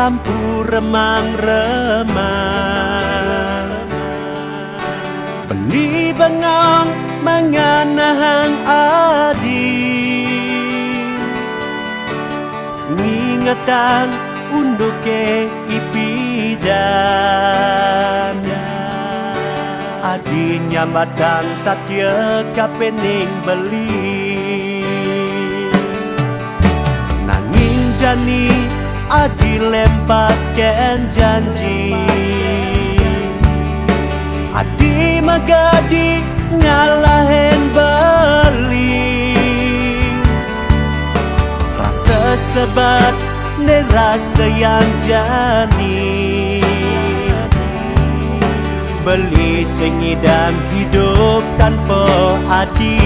lampu remang-remang, beli bengong menganahang adi, ngingetan unduke ipidan, adi nyambatan satya kapening beli, nanging jani adi lempaskan janji, adi magadi ngalahin beli, rasa sebat ne rasa yang jani, beli sengidang hidup tanpa adi.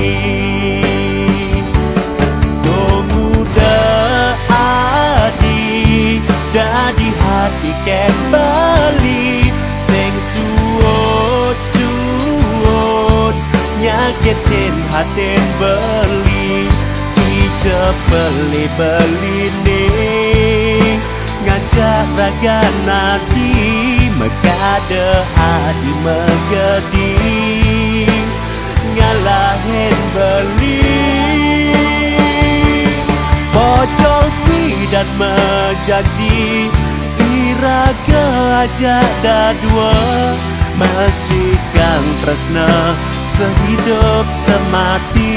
Di hati ken bali sing suot nyakitin hatin beli ija beli nih ngajak raga nanti megade hadi megedi ngalahin beli bocol dan menjanji iraga aja dah dua masih kan tresna sehidup semati.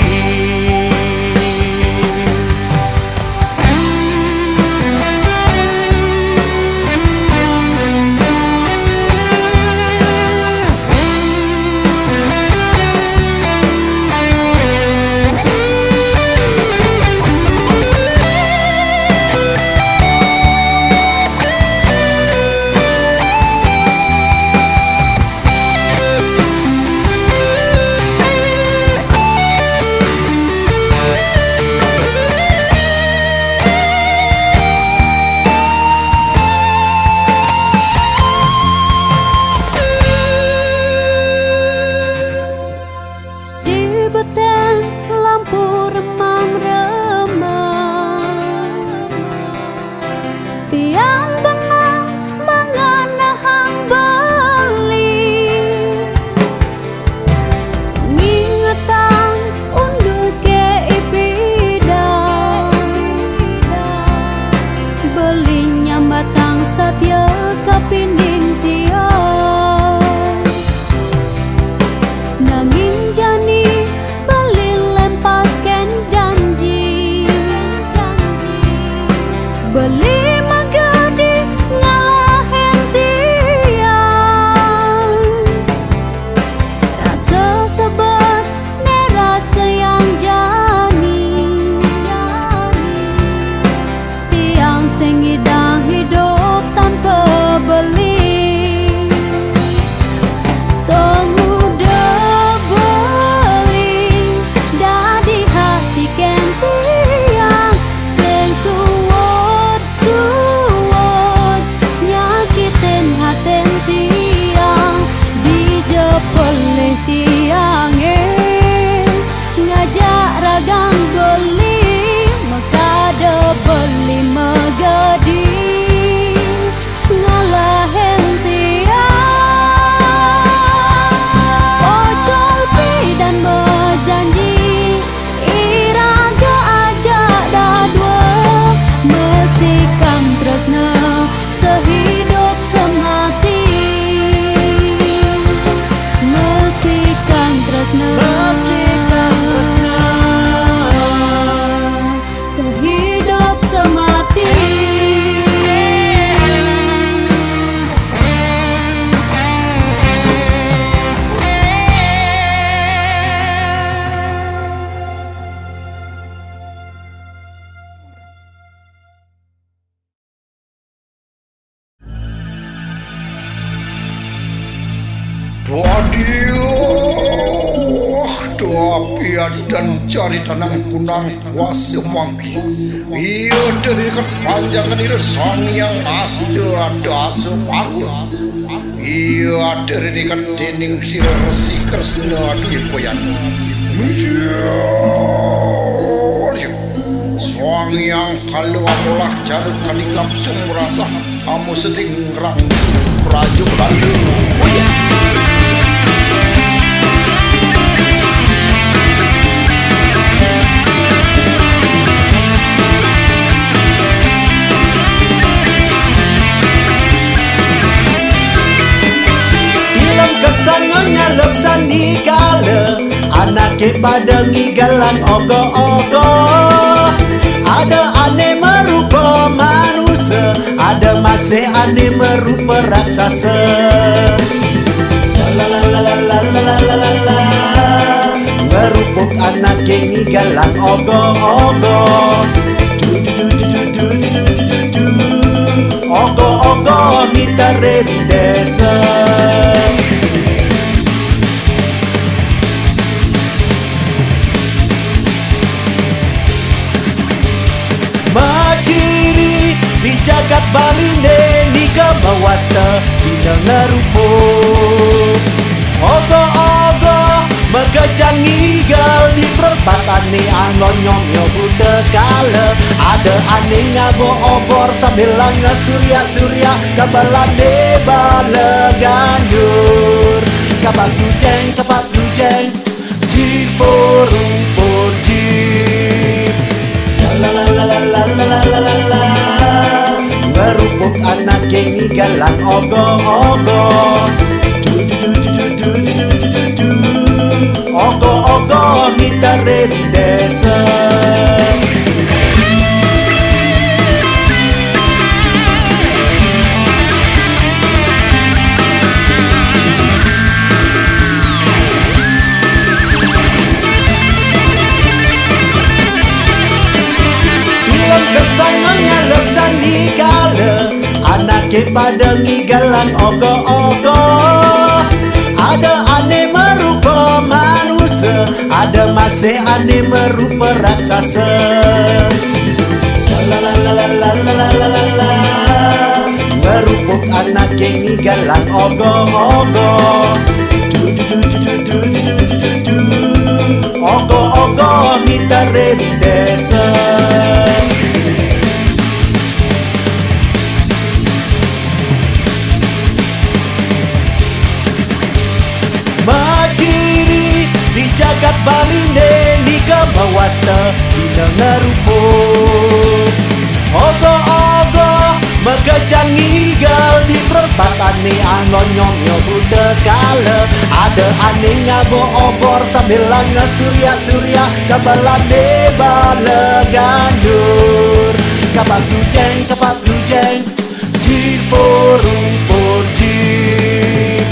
Dan cari tanang kunang kuasa mangki iya dari kepanjangan itu sang yang asda ada asupanya iya dari dening sira resi kresna dipoyan menjadi Soang yang kalau amolah jaluk kali langsung merasa kamu sedang ngerang Raja Belanda. Film kesannya leksan igala, anake pada ngigalan ogo-ogo. Ada aneh merupa manusia, ada masih aneh merupa raksasa. Salalalalalalalala, ngerupuk anake ngigalan ogo-ogo. Ogo-ogo ngitarin desa. Maciri di jagat Balinde ni kemawasta bina ngerupuk. Ogo-ogo megejang ngigal di perempatan ni angonyongnya buta kala. Ada aneh ngabo obor sambil langga surya-surya kabalande bala gandur. Kapak tujeng jipurung pojip. Salalalalalalalala, ngerupuk anak yang ngigalan ogo-ogo. Ogo-ogo ngitarin desa. Film kesannya leksan igala, anake pada ngigalan ogo-ogo. Ada aneh merupa manusia, ada masih aneh merupa raksasa. Salalalalalalalala, ngerupuk anak yang ngigalan ogo-ogo. Ogo-ogo ngitarin desa. Maciri di jagat Balinde ni kemawasta bina ngerupuk. Ogo-ogo megejang ngigal di perempatan ni angonyongnya buta kala. Ada aneh ngabo obor sambil langga surya-surya kabalande bala gandur. Kapak tujeng jipurung pojip.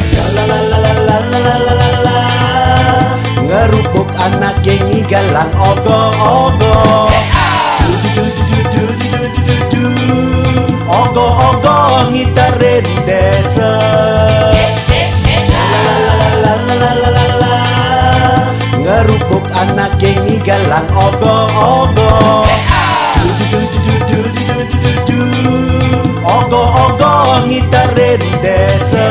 Salalalalalalalala, ngerupuk anak yang ngigalan ogo-ogo. Ogo-ogo ngitarin desa. Salalalalalalalala, ngerupuk anak yang ngigalan ogo-ogo. Ogo-ogo ngitarin desa.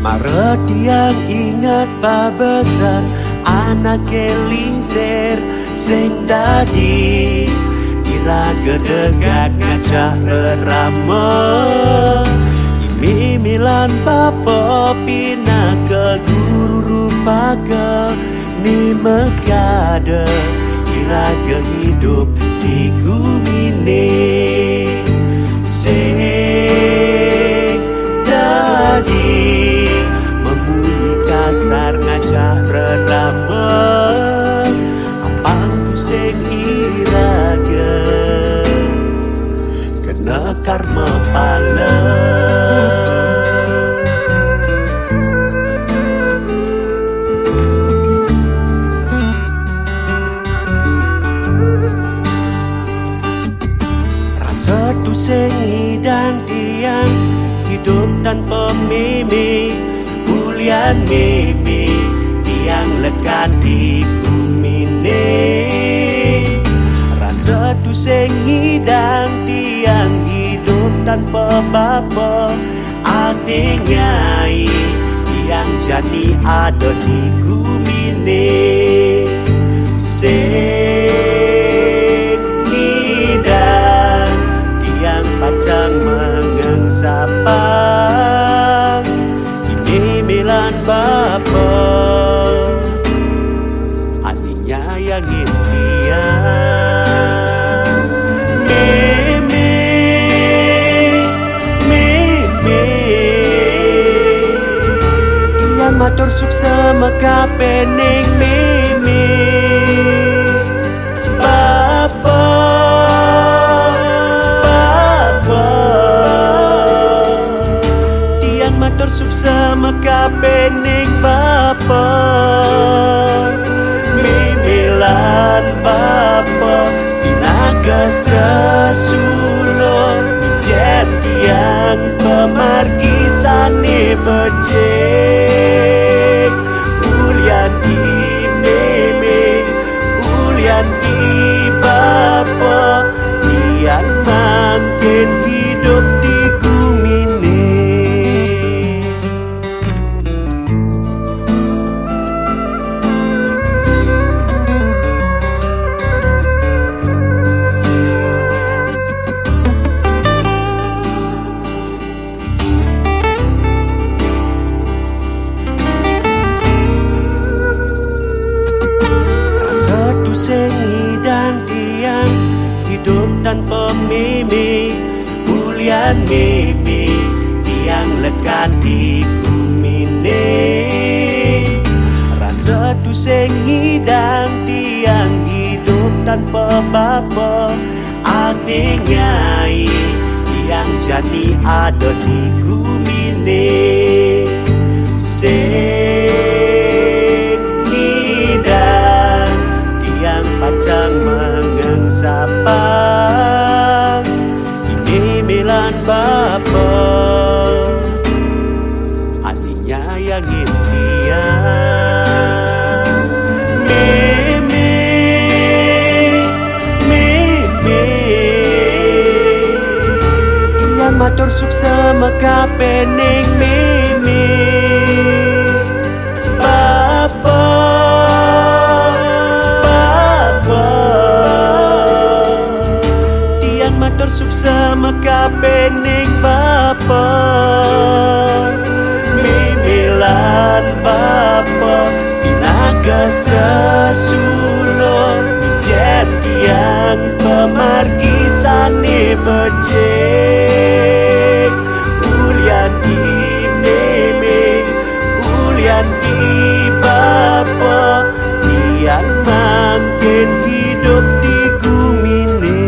Maret yang ingat babesar anak kelingser sing dadi ira gedegat ngajak rerama. Mimilan bapa pina ke guru rupa ke ni mekade ira ke hidup di bumi ni sing pasar ngajak rerama apang pusing iraga kena karma pala. Rasa tusing dan diam hidup tanpa mimi bulian mimi tiang lekat di bumi ni. Rasa tusing dan tiang hidup tanpa bapa adik nyai yang jadi ada di bumi ni. Dan tiang pacang mengengsapang ini milan bapa adiknya yang impian. Meme yang matur suksa maka pening meme bapa tiang matur suksa maka pening bapa mimilan bapa tinaga sesulur jen tiang pemargi sane becek ulian di meme ulian di bapa tiang makin hidup di bumi ni. Satu sengi dan diam hidup tanpa mimi bulian mimi tiang lekat di bumi ni. Rasa tu sengi dan tiang hidup tanpa bapa adik nyai yang jadi ada di bumi ni. Dan tiang pacang mengengsapang ini milan bapa adiknya yang impian. Meme yang matur suksa maka pening meme bapa matur suksa maka pening bapa mimilan bapa tinaga sesulur jen tiang pemargi sane becek ulian di meme ulian di bapa tiang makin hidup di bumi ni.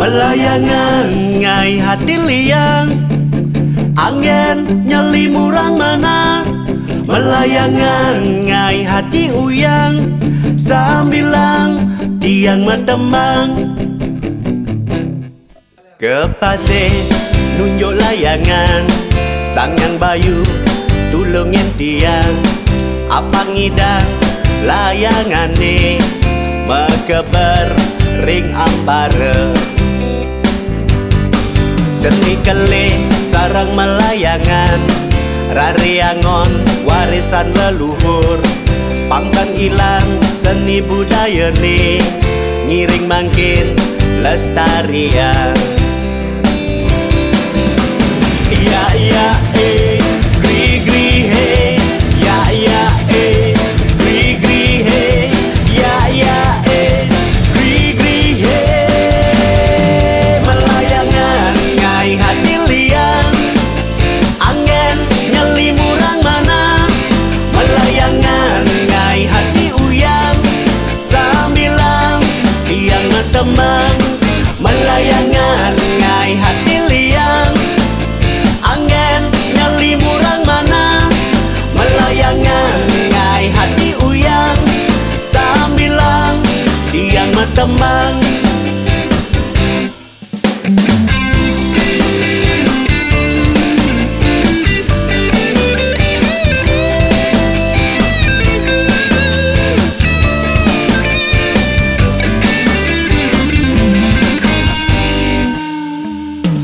Melayangan ngai hati liang angin nyeli murang mana. Melayangan ngai hati uyang sambilang tiang matembang. Kepase nunjuk layangan sangang bayu tulungin tiang apa ngidang layangan ni mekeber ring ambare. Jeni kele sarang melayangan, rariangon warisan leluhur. Pangkang ilang seni budaya nih, ngiring mangkin lestarian. Ya ya gri gri he, ya ya gri gri he, ya ya gri gri he. Melayangan ngai hati liang, angin nyeli murang mana. Melayangan ngai hati uyang, sambilang yang ngetemang. Melayangan ngai hati liang, angin nyeli murang mana. Melayangan ngai hati uyang, sambilang yang ngetemang.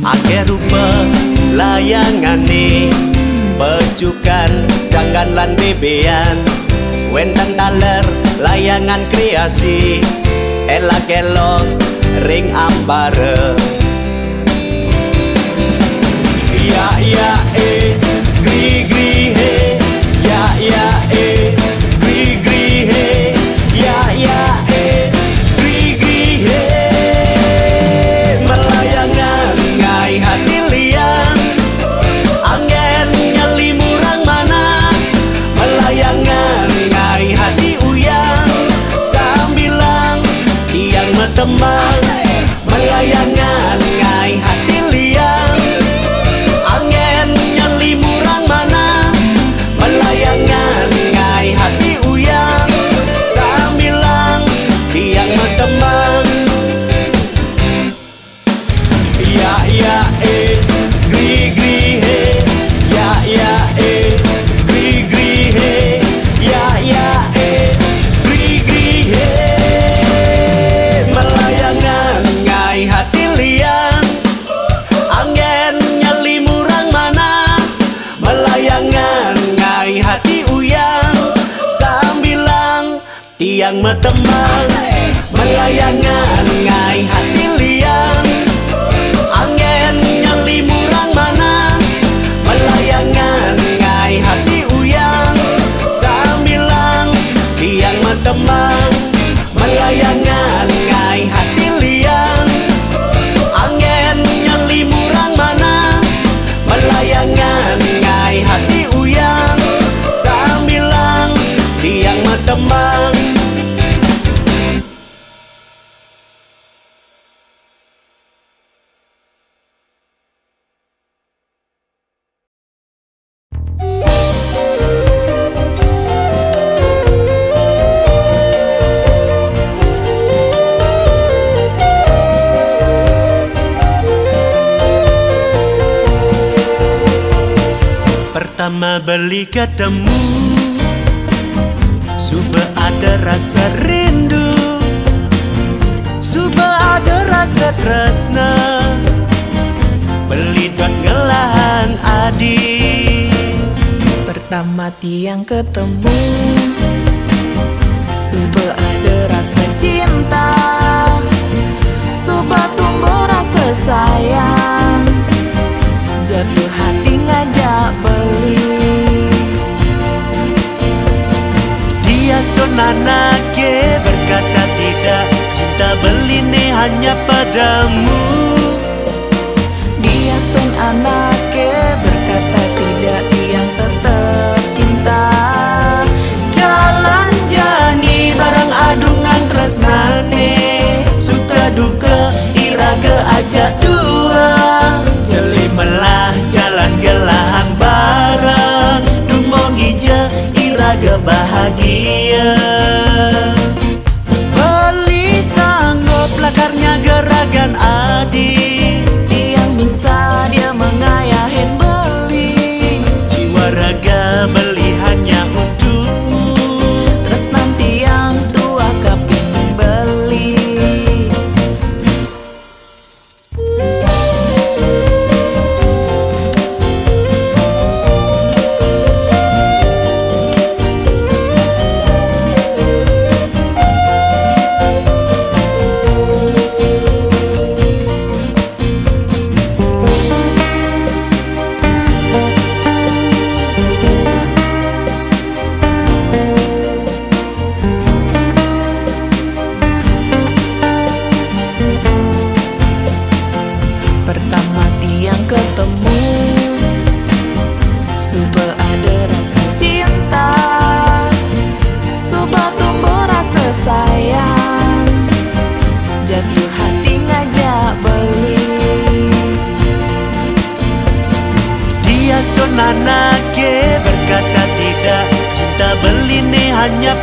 Ake rupa layangane, pecukan jangan lan bebean. Wendang taler layangan kreasi, elak-elok ring ambare. Ya ya gri gri he, ya ya gri gri he, ya ya gri gri he. Melayangan ngai hati liang, angin nyeli murang mana. Melayangan ngai hati uyang, sambilang yang metemang. Melayangan ngai hati liang, angin nyeli murang mana. Melayangan ngai hati uyang, sambilang yang metemang. Ya ya gri gri he, ya ya gri gri he, ya ya gri gri he. Melayangan ngai hati liang, angin nyeli murang mana. Melayangan ngai hati uyang, sambilang tiang metemang. Melayangan ngai hati liang, angin nyeli murang mana. Melayangan ngai hati uyang, sambilang tiang metemang. Melayangan ngai hati liang, angin nyeli murang mana. Melayangan ngai hati uyang, sambilang tiang metemang. Pertama beli ketemu, sudah ada rasa rindu, sudah ada rasa tresna. Beli dot ngelahan adi. Pertama tiang ketemu, sudah ada rasa cinta, sudah tumbuh rasa sayang. Jatuh hati ngajak beli. Dia sonanake berkata tidak, cinta beli nih hanya padamu. Dia stun anaknya berkata tidak, tiang tetap cinta. Jalan jani barang adungan tresnane, suka duka iraga aja dua. Jeli melah jalan gelahang barang, dumongi je iraga bahagia. Beli sanggup lakarnya geragan adi, Tiang bisa dia mengayahin beli. jiwa raga beli hanya untukmu. Terus nanti yang tua kepingin beli.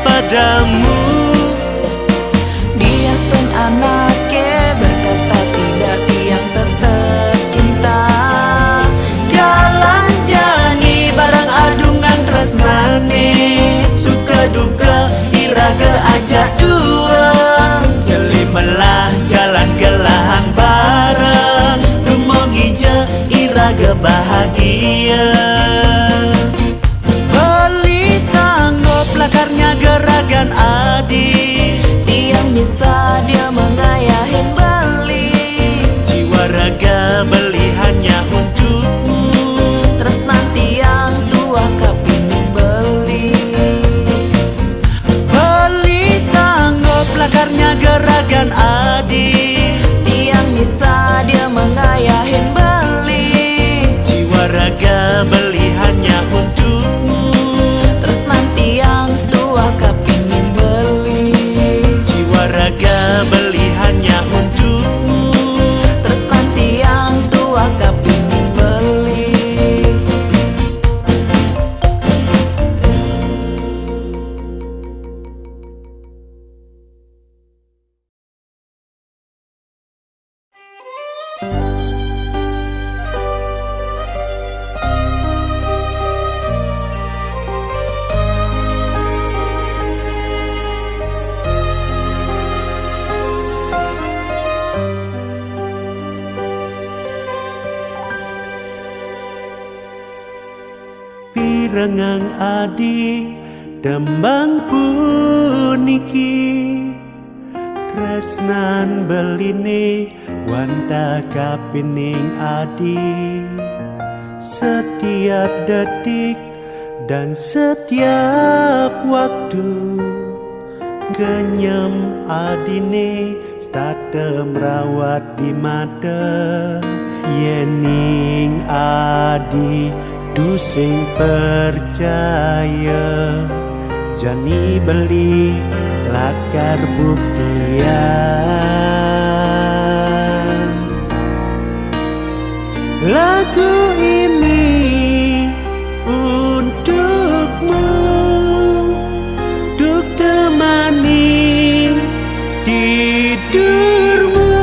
padamu. Dia stun anaknya berkata tidak tiang tetap cinta. Jalan jani barang adungan tresnane, suka duka iraga ajak dua. Jelimelah jalan gelahang bareng, dumogi je iraga bahagia. Beli sanggup lakarnya geragan adi, Tiang bisa dia mengayahin beli. jiwa raga beli hanya untukmu. Terus nanti yang tua kepingin beli. Beli sanggup lakarnya geragan adi, Tiang bisa dia mengayahin beli. jiwa raga beli hanya untukmu. Terus nanti yang tua kepingin beli. Jiwa raga beli hanya untukmu. Terus nanti yang tua kepingin beli. Pirengang adi tembang puniki, tresnan beline wanta kapining adi. Setiap detik dan setiap waktu genyem adine starte merawat di mata. Yening adi du sing percaya, jani beli lakar buktian. Lagu ini untukmu, untuk temani tidurmu.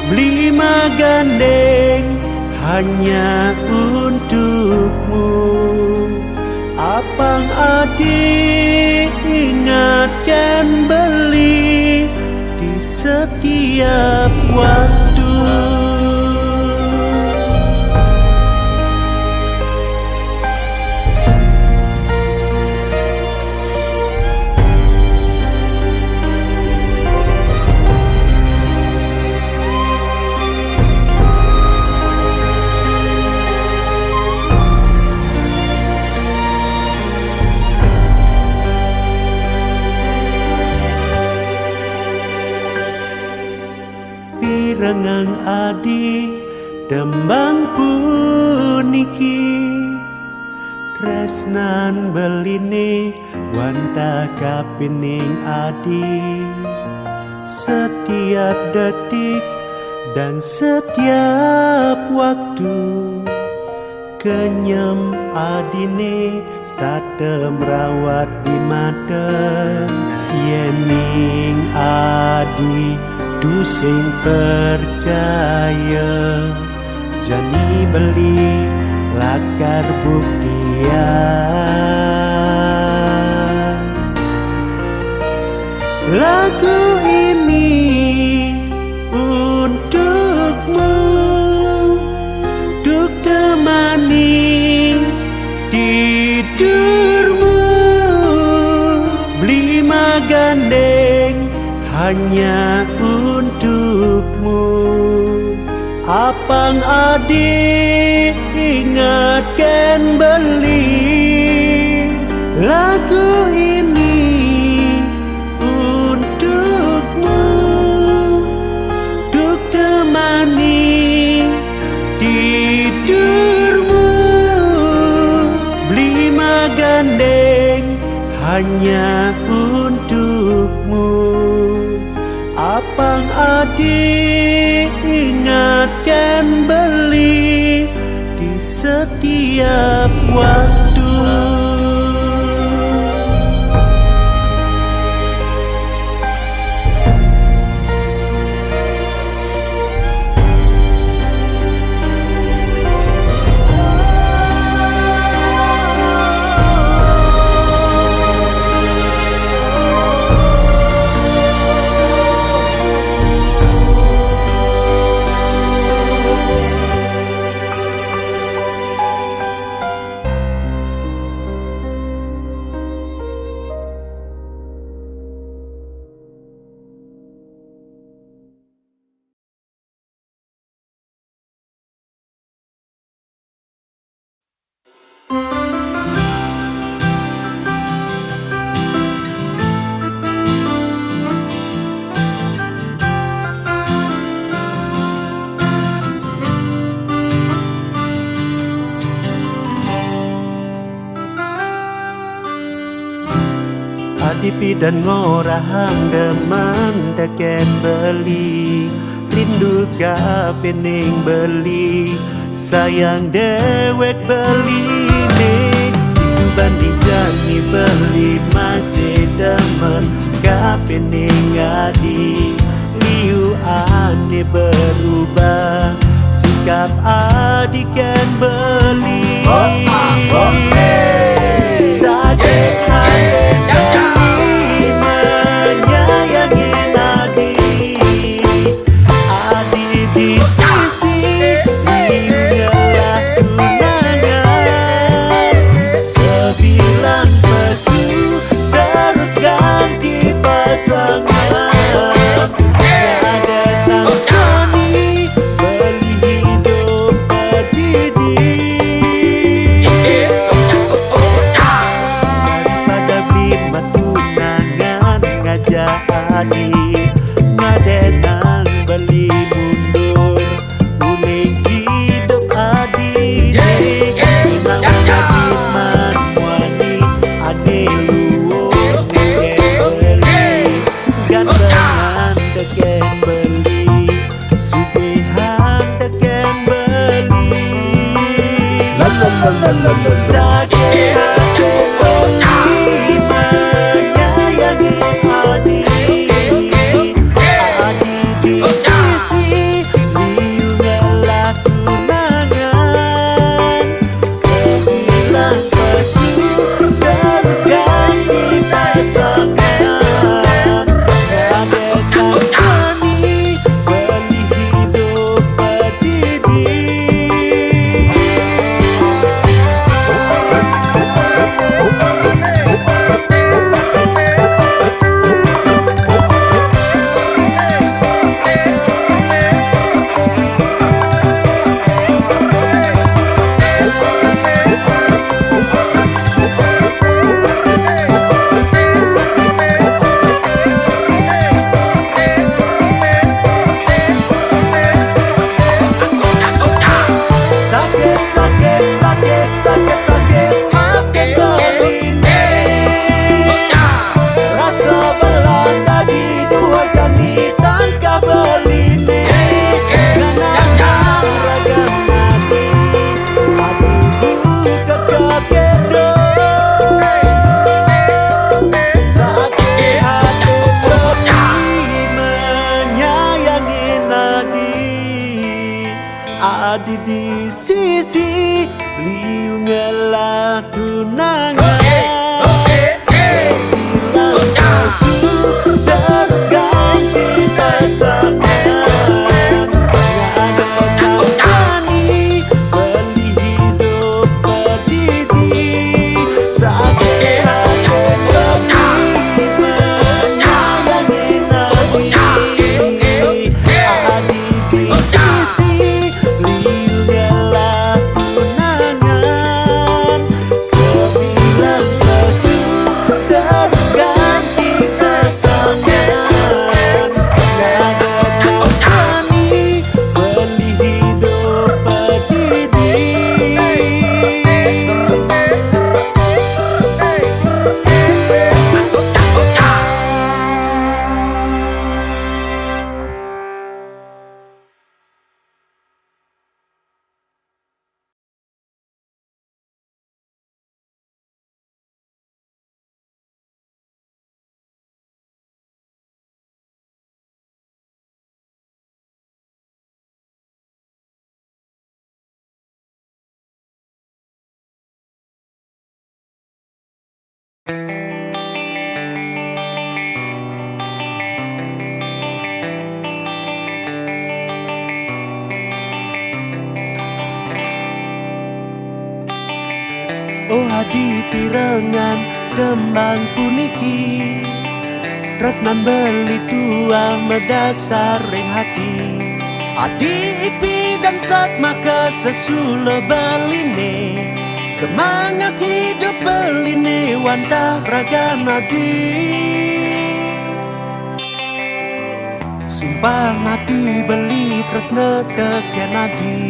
Beli magandeng hanya untukmu. Apang adik ingatkan beli di setiap waktu. Pirengang adi tembang puniki, tresnan beline wanta kapining adi. Setiap detik dan setiap waktu kenyem adine starte merawat di mata. Yening adi du sing percaya, jani beli lakar buktian. Lagu ini untukmu, untuk temani tidurmu. Beli magandeng hanya untukmu. Apang adik ingatkan beli lagu ini untukmu, untuk temani tidurmu. Beli magandeng hanya untukmu. Apang adik ingatkan beli di setiap waktu. Adipi dan ngorahang demen teken beli, rindu kapening beli, sayang dewek beli nih. Subani jani beli masih demen kapening adi, liu ane berubah sikap adik kan beli. Sakit hati menyayangi adik di sisi liulah tunangan. Sebilang pesu terus ganti pasangan, ada tangani beli hidup berdidi. Daripada bima tunangan ngajak adik, ngadenang beli mundur uling hidup adik. Memang adik manwani ane luo beli, gantengan teken beli, sugihan teken beli. Sakit hati beli menyayangi adik di sisi liulah tunangan. Sebilang pesu terus ganti pasangan, ada kancani beli hidup berdidi. Sakit hati beline, rasa belanda di dua jani tangka beline. Ganang ragam nadi buka kekedo. Sakit hati beline menyayangi adi di sisi liungelah tunangan. Sebilang pesu terus ganti pasangan, ada kancani beli hidup berdidi. Sakit hati beli menyayangi adik di sisi liulah tunangan. Sebilang pesu terus ganti pasangan, ada kancani beli hidup berdidi. Oh adi pirengan kembang puniki, tresnan beli tua medasar ring hati. Adi ipi dan sat maka sesula beline, semangat hidup beline wantah raga nadi. Sumpah mati beli tresna teken adi.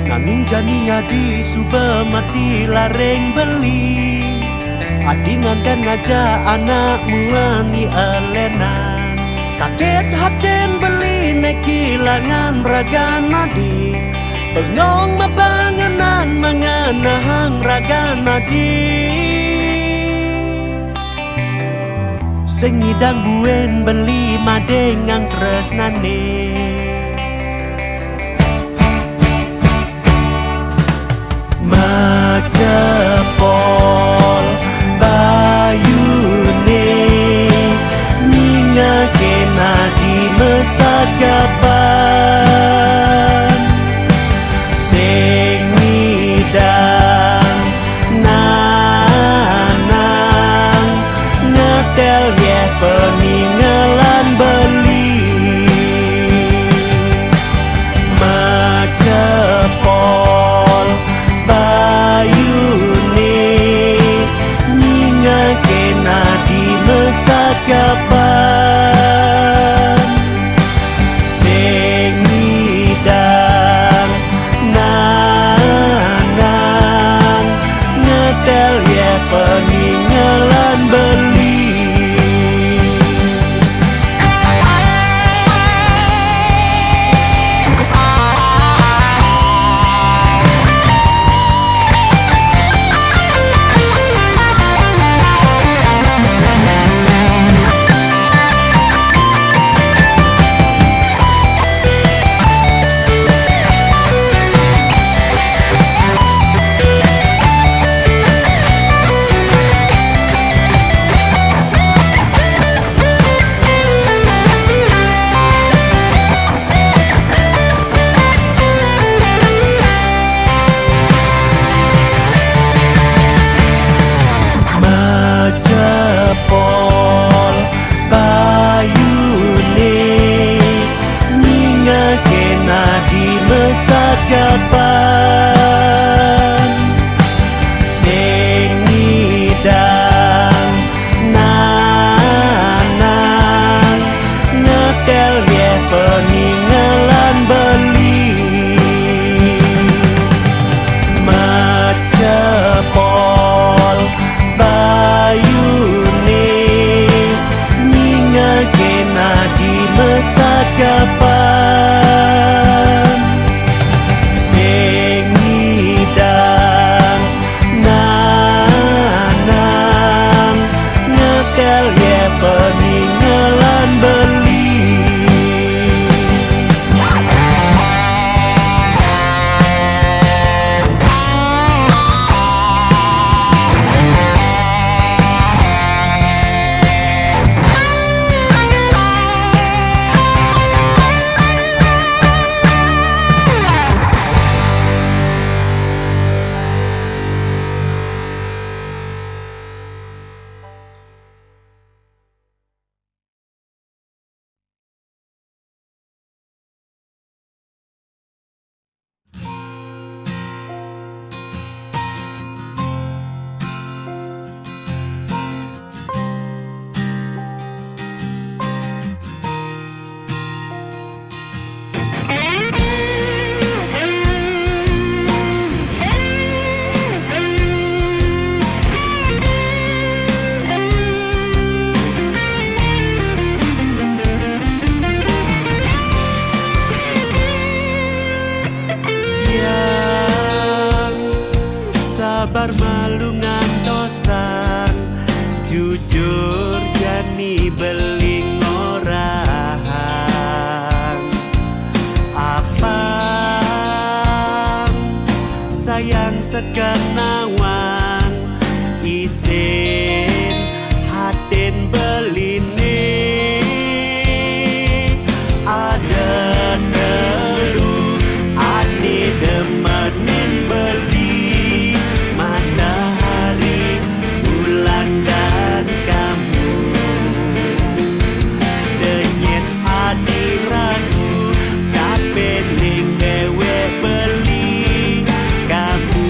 Nanging jani adi suba mati lareng beli. Adi nganten ngajak anak muani alenan. Sakit haten beli nekilangan ragan adi. Pengong mabanganan manganahang ragan adi. Sing ngidang buen beli madengang tresnane. Macepol bayune nyingake nadi mesagapan. Sing ngidang nanang ngetel ye peninggalan beli. Macepol bayune nyingake nadi mesagapan. Sing ngidang nanang ngetel ye peninggalan beli. Macepol bayune nyingake nadi mesagapan. Sing ngidang nanang ngetel ye peninggalan beli. Macepol bayune nyingake nadi mesagapan. Sing ngidang nanang ngetel ye peninggalan beli. Sabar malungan tosan, jujur jani beling orang. Apang sayang sekenawan isin hatin beline. Ada telu ane demenin beli. Matahari, bulan dan kamu. Denyet adi ragu kapening dewe beli. Kamu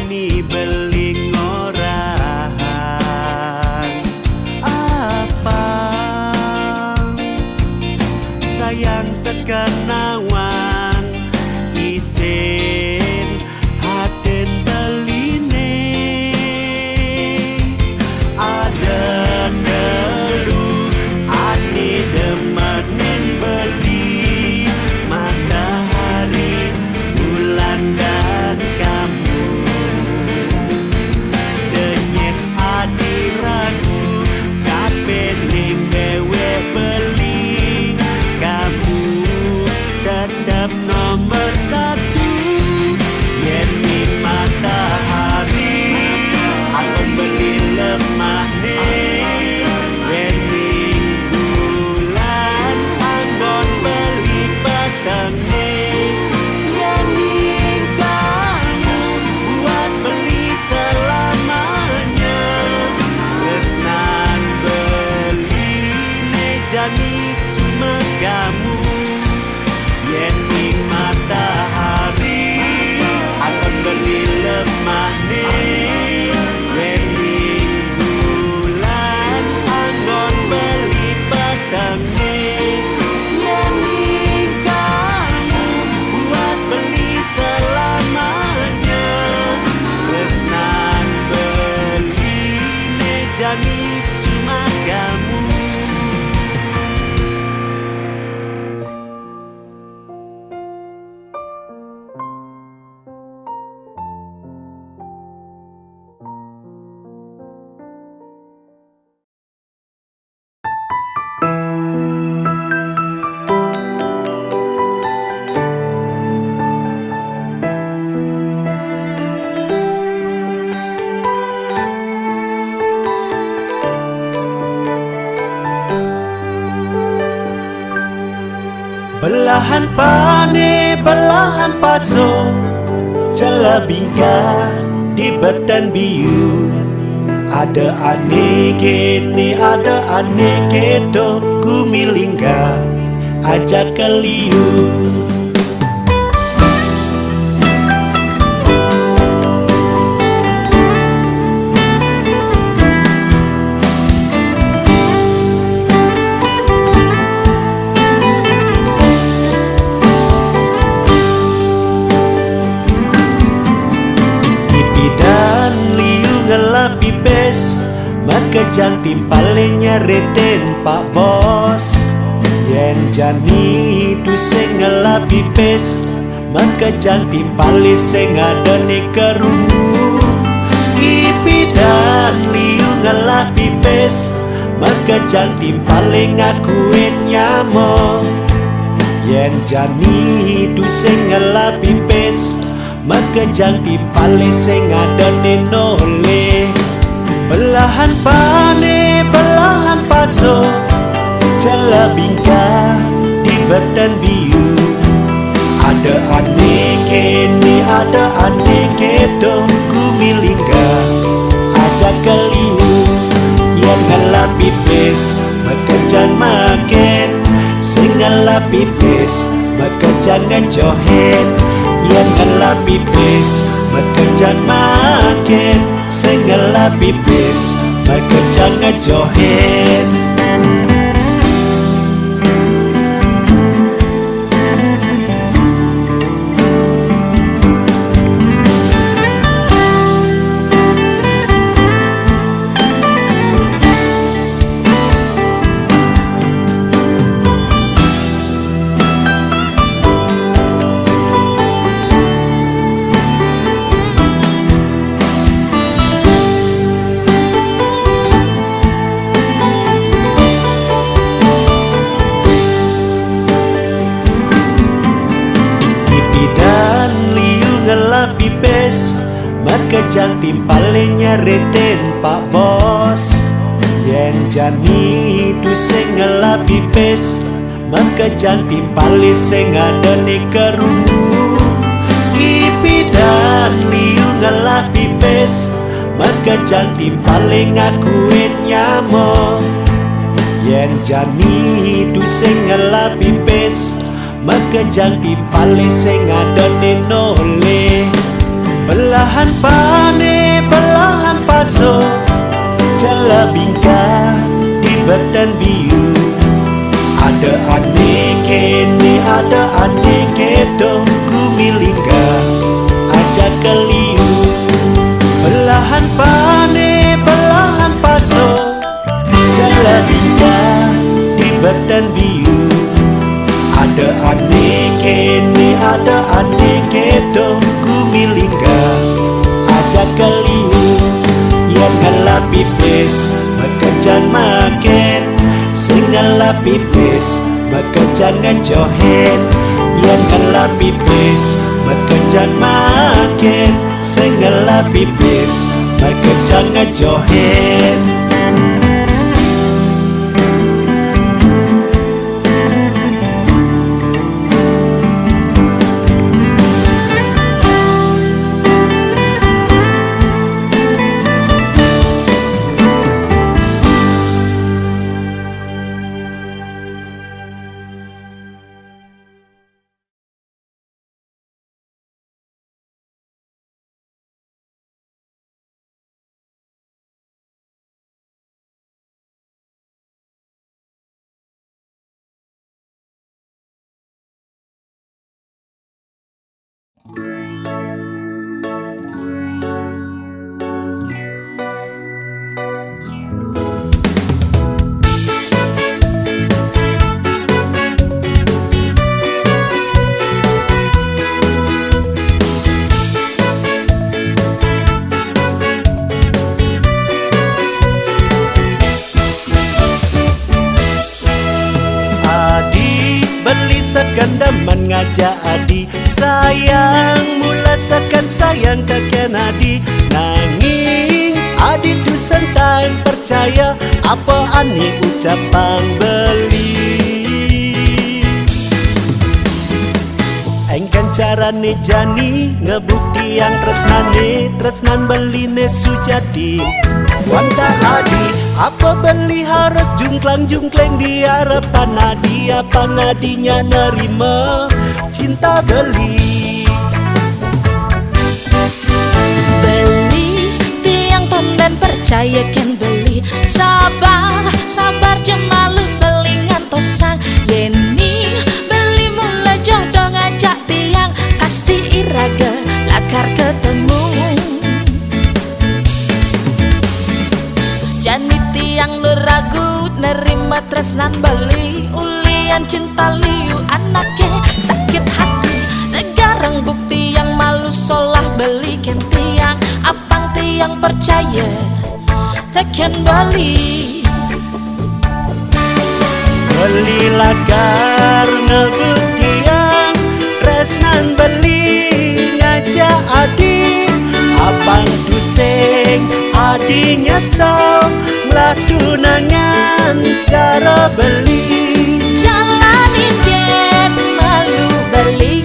ni beling orang apa sayang sekenawan isin haden teline ada delu ane demenin beli matahari bulan dan kamu denyet adi ragu kapening dewe beli kamu tetap nomor satu yening matahari aku beli lemah nih yening bulan anggon beli petang nih yening kamu buat beli selamanya kesnan beli nejani cuma kamu yening matahari akan beli lemah nih yening bulan anggon beli petang nih yening kamu buat beli selamanya kesnan beli nejani cuma kamu. Belahan pane, belahan paso, celabingka di betan biu. Ada ane kene, ada ane kedo, ku milingga ajak keliu. Pipes makejang timpalenya reten pak bos yen jani tu sing ngelapi pipes makejang timpale sing adone kerungu ipi dan liu ngelapi pipes makejang timpale ngakuin nyamo yen jani tu sing ngelapi pipes makejang timpale sing adone nole belahan pane belahan paso celabingka di betan biu ada ane kene ada ane kedo ku milingga ajak keliu yang ngelapi pipes makejang makin sing ngelapi pipes makejang ngejohen yang ngelapi pipes makejang makin sing ngelapi pipes makejang ngejohen. Pipes makejang timpalenya reten pak bos yen jani tu sing ngelapi pipes makejang timpale sing adone kerungu ipi dan liu ngelapi pipes makejang timpale ngakuin nyamo yen jani tu sing ngelapi pipes makejang timpale sing adone nole belahan pa beten biu. Ada ane kene, ada ane kedong, ku milingga aja keliu. Belahan pane, belahan paso, jalan indah di beten biu. Ada ane kene, ada ane kedong, ku milingga aja keliu. Yang kalah pipis, bekerja makin. Sing ngalah pipis, bekerja ngejohin. Yang ngalah pipis, bekerja makin. Sing ngalah pipis, bekerja ngejohin. Beli segandaman ngajak adi, sayang mula sekan sayang kakek adi. Nanging adi tu sentang percaya apa ani ucapan beli. Engkan carane jani ngebukti yang tresnane, tresnan beline sujadi. Wanta adi, apa beli harus jungklang-jungkleng di harapan adi. Apa ngadinya nerima cinta beli. Beli tiang ton dan percaya kan beli. Sabar, sabar jemalu beli ngantosang. Yeni beli mula jodoh ngajak tiang. Pasti iraga lakar ketemu. Jani tiang lu ragu nerima tresnan beli. Ulian cinta liu anaknya sakit hati. Negarang bukti yang malu solah beli ken tiang. Apang tiang percaya tekan beli. Beli lakar ngebukti yang tresnan beli ngajak adi. Apang tusing adi nyesel ngelatunangan cara beli. Jalanin gen malu beli.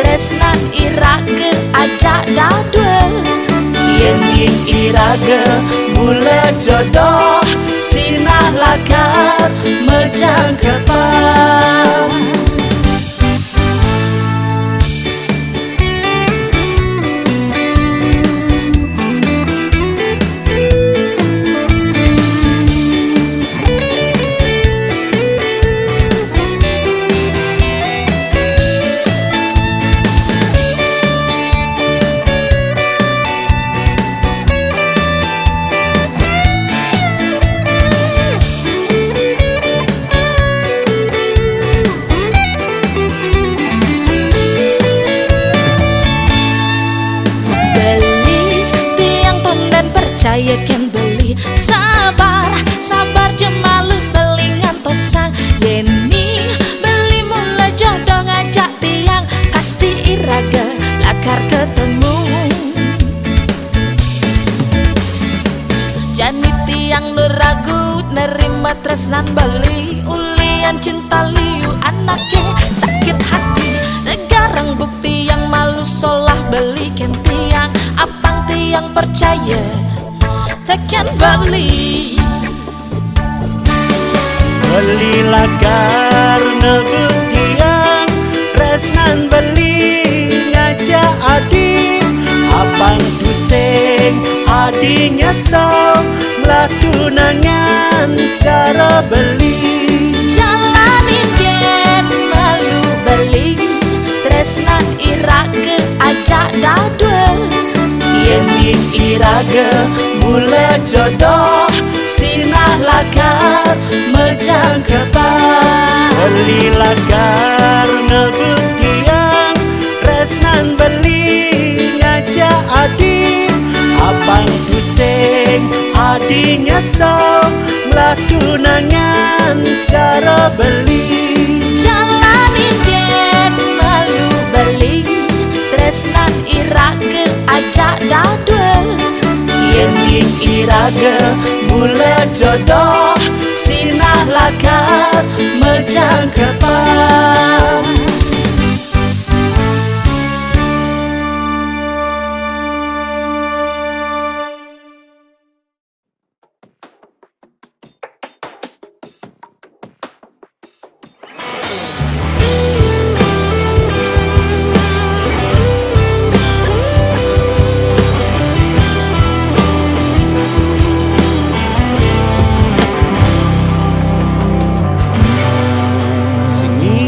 Tresnan iraga ajak dadul. Yen iraga mula jodoh, sinah lakar mejang kepal. Percaya kan beli. Sabar, sabar jemalu beli ngantosang. Yeni beli mula jodoh ngajak tiang. Pasti iraga lakar ketemu. Jani tiang lu ragu nerima tresnan beli. Ulian cinta liu anaknya sakit hati. Negarang bukti yang malu solah beli ken tiang. Apang tiang percaya tekan beli. Beli lakar ngebukti yang tresnan beli ngajak adi. Apang tusing adi nyesel lah tunangan cara beli. Jalanin gen melu beli tresnan irage ajak dadwe. Yen irage mula jodoh sinah lagar mejang kebar. Beli lagar ngebut tiang tresnan beli ngajak adi. Abang pusing adi nyesel lah tunangan cara beli. Jalanin gen melu beli tresnan irage ajak dadwe. Yen irage mula jodoh sinah lagar mejang kebar.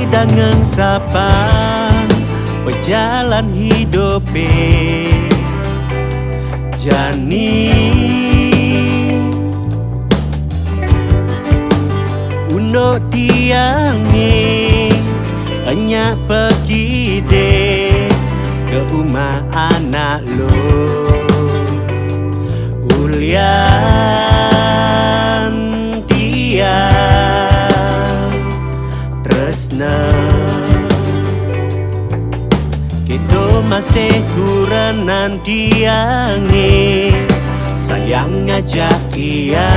Dengan sapa berjalan hidup jani untuk tiangi hanya pergi deh ke rumah anak lo ulian dia tresna kita masih kurang tiangi sayang ngajak ia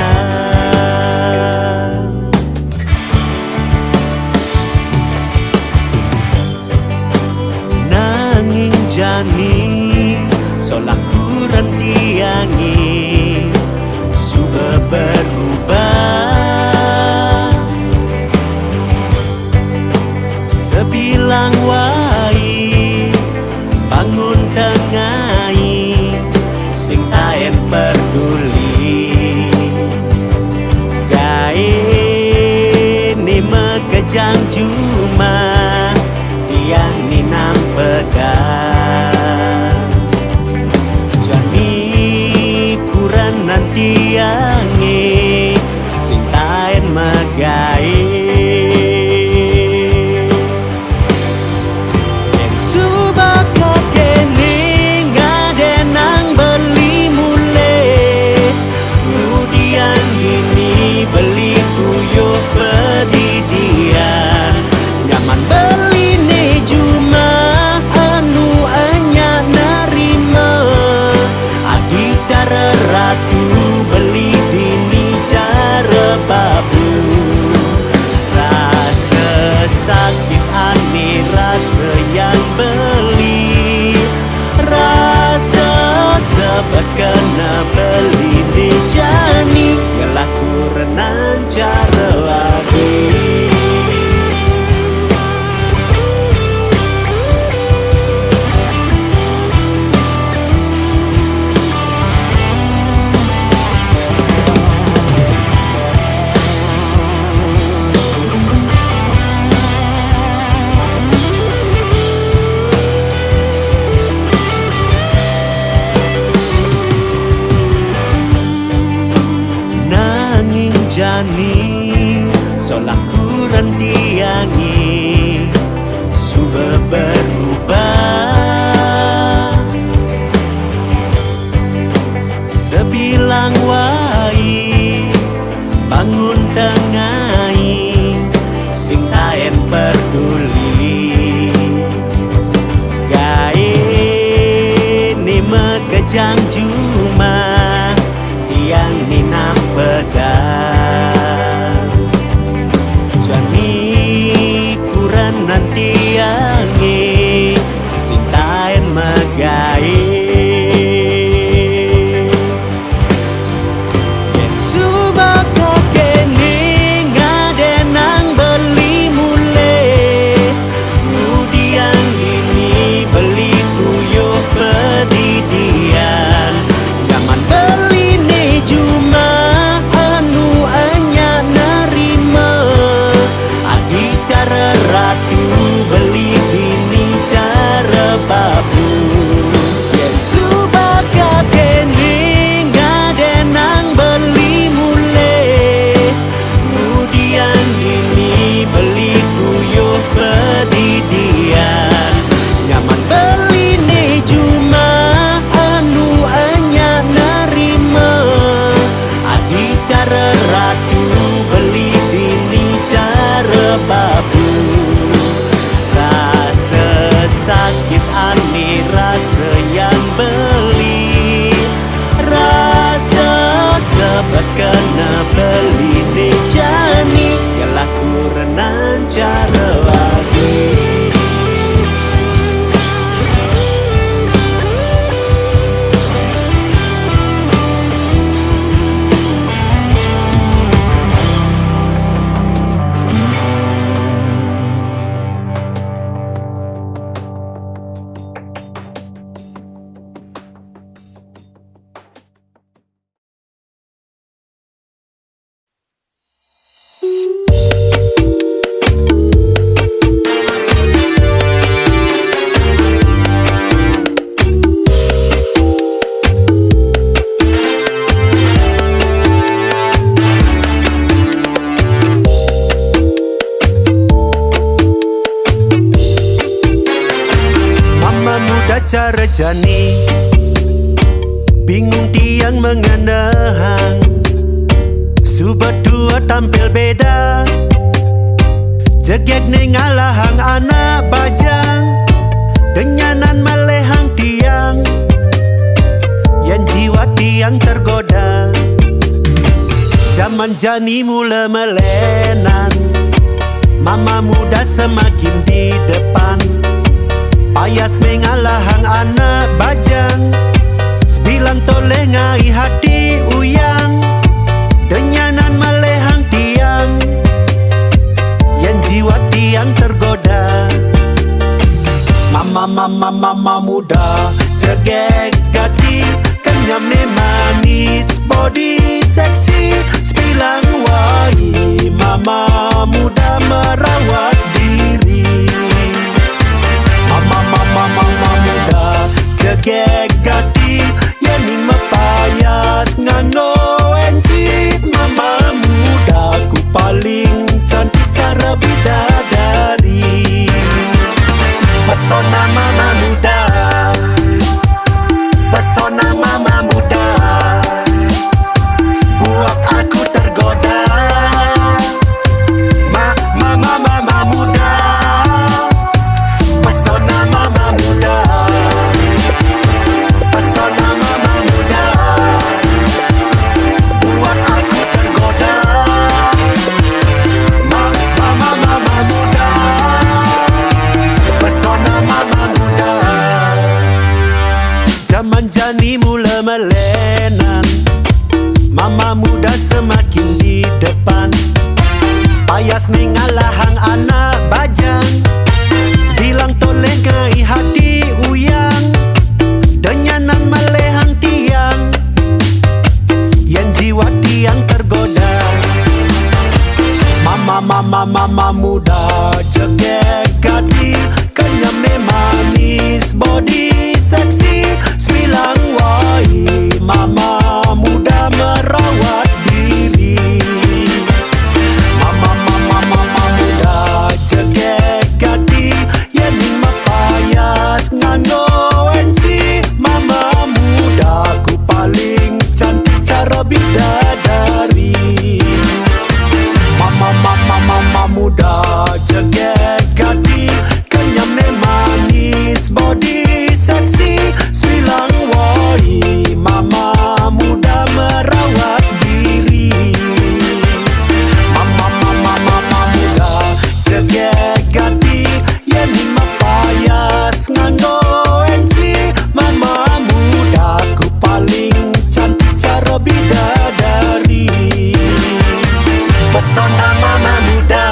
nanging jani solah kurang tiangi sudah berubah sebilang wai bangun tengai sing taen peduli gae ni mekejang cuma tiang ni nampedang jani kurang nanti angi sing taen magae ratu beli bini cara babu rasa sakit aneh rasa yang beli rasa sebab kena beli di jani kelaku renan cara lagi. Jani solah kurang tiangi sudah berubah sebilang wai bangun tengai sing taen peduli gae ni mekejang cuma tiang ni nampedang nanti angi sintain magae yen suba ko kene ngadenang beli mule kemudian ini beli tuyuk pedidian gaman beli ne cuma cara jani, bingung tiang mengenang. Suberdua tampil beda, jegek ning alahang anak bajang, denyanan melehang tiang, yang jiwa tiang tergoda. Zaman jani mula melenan, mama muda semakin di depan, payas ning alahang anak bajang, sebilang toleh ngai hati uyang, denyanan melehang tiang, yang jiwa tiang tergoda. Mama muda jegek gati, kenyam ne manis body seksi, sebilang wai mama muda merawat diri. Mama muda jegek gati, yening mepayas ngano enjit. Mama muda ku paling cantik cara bidadari. Pesona mama muda, pesona mama muda, buat aku tergoda. Mama muda, pesona mama muda, pesona mama muda, buat aku tergoda. Mama muda, pesona mama muda. Zaman jani mula melenan, mama muda semakin di depan, payas ning alahang anak bajang, sebilang toleh ngai hati uyang, denyanan melehang tiang, yang jiwa tiang tergoda. Mama muda jegek gati, kenyam ne manis body seksi, sebilang wai mama muda merawat diri. Mama muda jegek gati, yening mepayas ngano enci. Mama muda ku paling cantik cara bidadari. Mama muda jegek gati, kenyam ne manis body seksi, sebilang wai mama muda merawat diri. Mama muda jegek gati, yening mepayas ngano enci. Mama muda ku paling cantik cara bidadari. Pesona mama muda,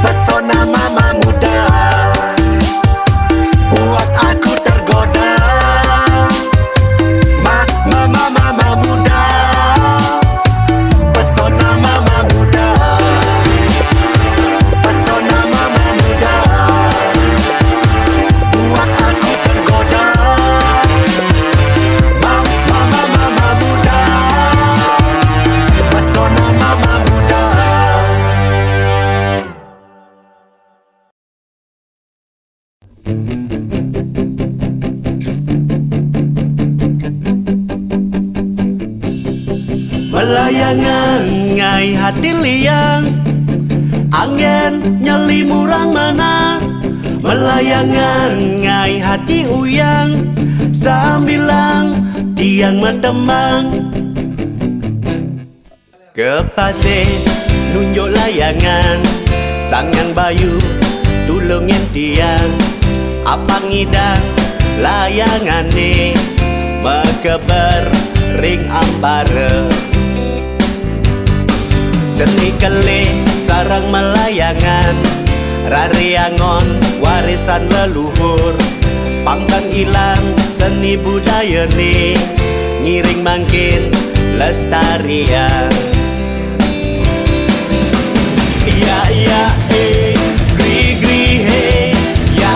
pesona mama muda, buat aku tergoda. Mama muda, pesona mama muda, pesona mama muda, buat aku tergoda. Mama muda, pesona mama muda. Melayangan ngai hati liang, angin nyeli murang mana. Melayangan ngai hati uyang, sambilang tiang metemang. Kepase nunjuk layangan, sangang bayu tulungin tiang. Apa ngidang layangane, mekeber ring ampare. Cenik kele sarang melayangan, rariangon warisan leluhur. Pangkang ilang seni budaya nih, ngiring mangkin lestarian. Ya gri gri he, ya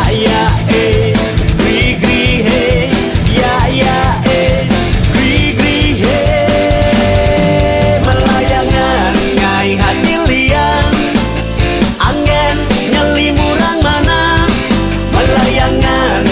gri gri he, ya gri gri he. Melayangan ngai hati liang, angin nyeli murang mana. Melayangan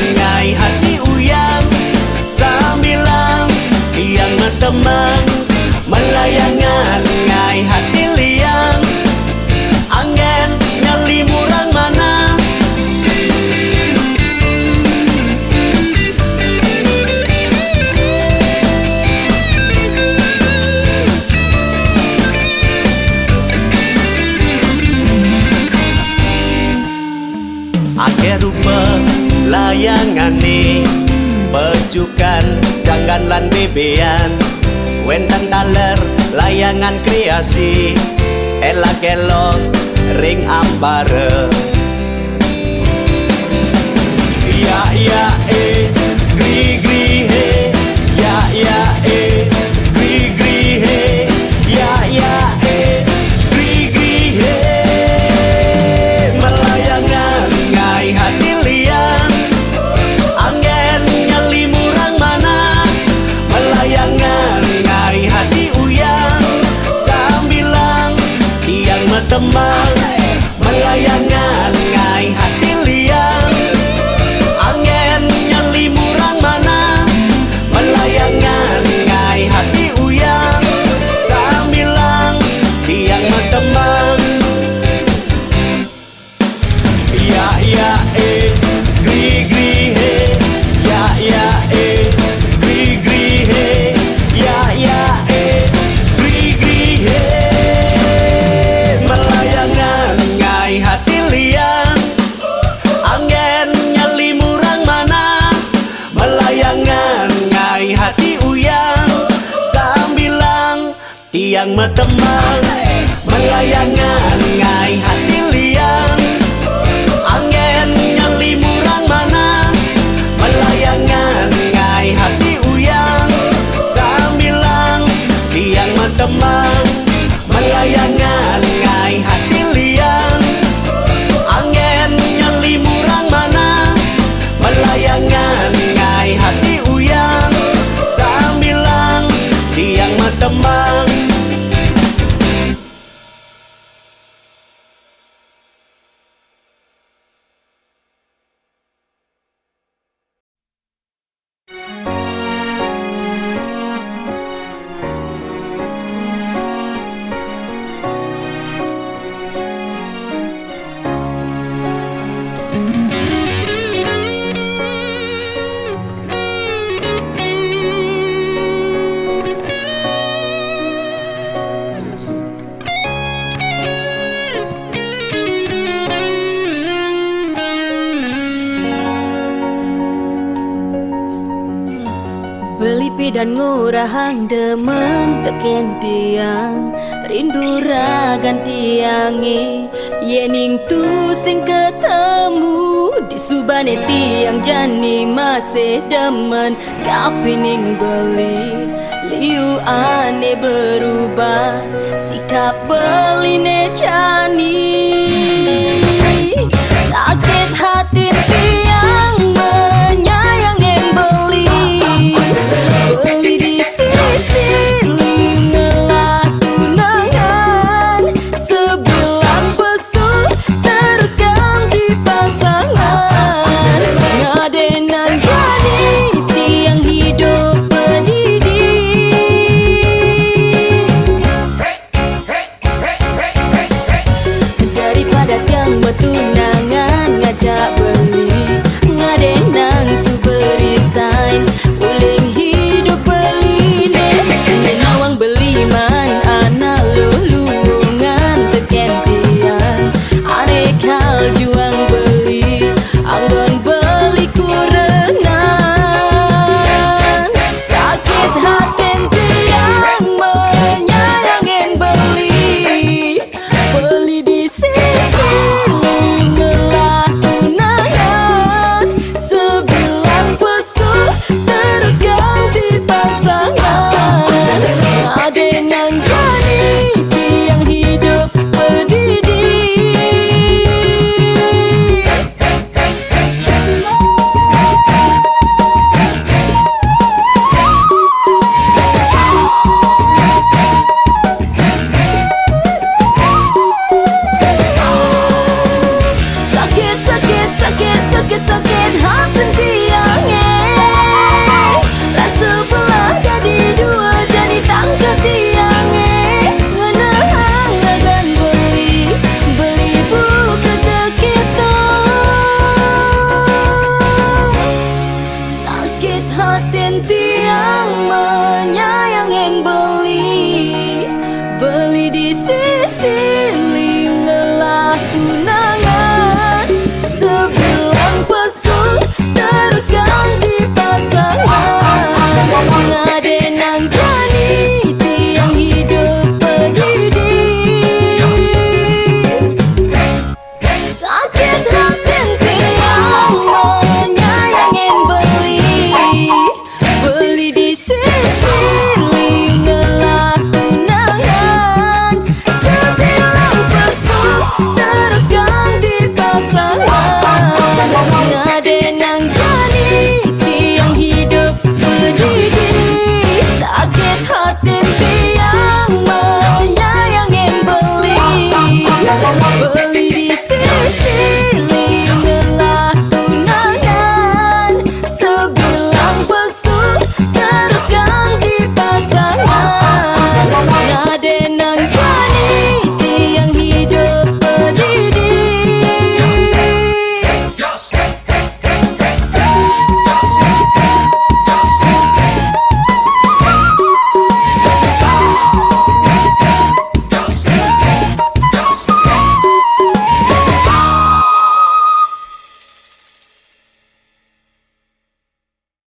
layangane pecukan janggan lan bebean wentang taler layangan kreasi elak-elok ring ambare ya ya gri gri he ya ya gri gri he ya ya gri gri he melayangan ngai hati liang angin nyali murang mana melayangan ngai hati uyang sambilang tiang metemang melayangan ngai hati liang angin nyali murang mana melayangan ngai hati uyang sambilang tiang metemang ya ya gri gri he ya ya gri gri he ya ya gri gri he melayangan ngai hati liang angin nyali murang mana melayangan ngai hati uyang sambilang tiang metemang melayangan ngai hati liang angin nyali murang mana melayangan ngai hati uyang sambilang tiang metemang melayangan ngai hati liang angin nyali murang mana melayangan ngai hati uyang sambilang tiang metemang. Belipi dan ngurahang demen teken tiang rindu ragan tiange yening tu sing ketemu di subane tiang jani masih demen kapining beli liu ane berubah sikap beline jani sakit hati tiang menyayang yang beli di sisi lingelah tunangan sebilang pesuh terus ganti pasangan ngadenan jadi tiang hidup pedidi daripada tiang bertunangan ngajak beli ngadenang suberi sign uling hidup beline menawang beliman anak lulungan teken tiang arek hal juang beli anggon beli kurengan sakit haten tiang menyayangin beli di sisi lingelah tunangan sebilang pesuh terus ganti pasangan adenang